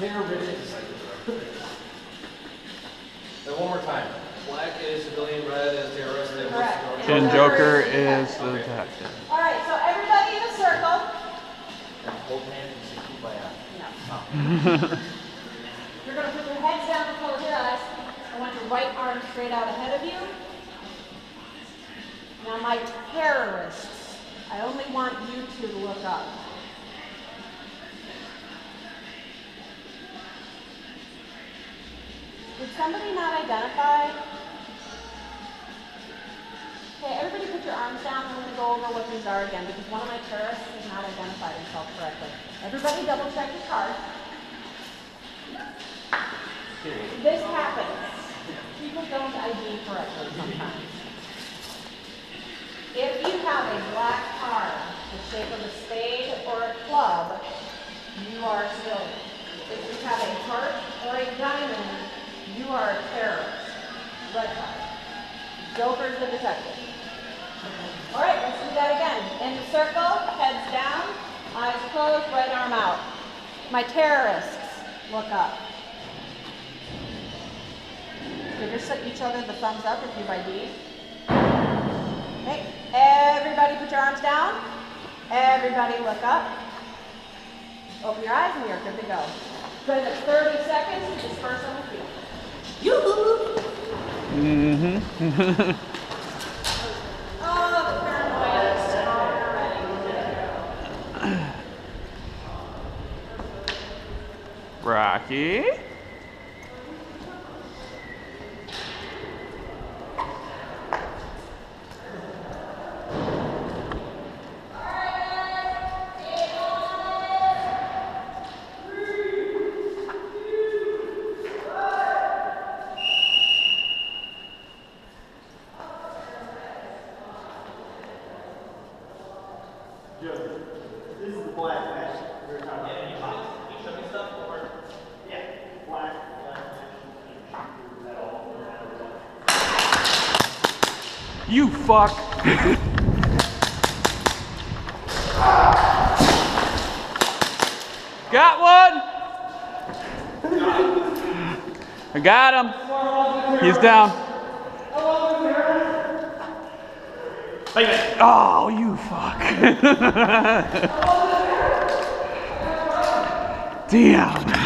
Terrorists. Then one more time. Black is civilian, red is terrorist. Correct. And Joker is the detective. All right, so everybody in a circle. And hold hands and 6 feet by eye. No. You're going to put your heads down and close your eyes. I want your right arm straight out ahead of you. Now my terrorists, I only want you two to look up. Did somebody not identify? Okay, everybody put your arms down. I'm going to go over what these are again because one of my terrorists has not identified himself correctly. Everybody double check your card. This happens. People don't ID correctly sometimes. If you have a black card, the shape of a spade or a club, you are a civilian. If you have a heart or a diamond, you are a terrorist. Red card. Joker's the detective. All right, let's do that again. In the circle, heads down, eyes closed, right arm out. My terrorists, look up. Give each other the thumbs up if you've ID'd. Okay, everybody put your arms down. Everybody look up. Open your eyes and you're good to go. Spend 30 seconds to disperse on the field. Yoo-hoo! Mm-hmm. Oh, the paranoia is strong already. Rocky. This is the black mesh. We're talking about. Yeah, you show me stuff or? Yeah, black mesh. You fuck. Got one. I got him. He's down. Oh, you fuck. Damn.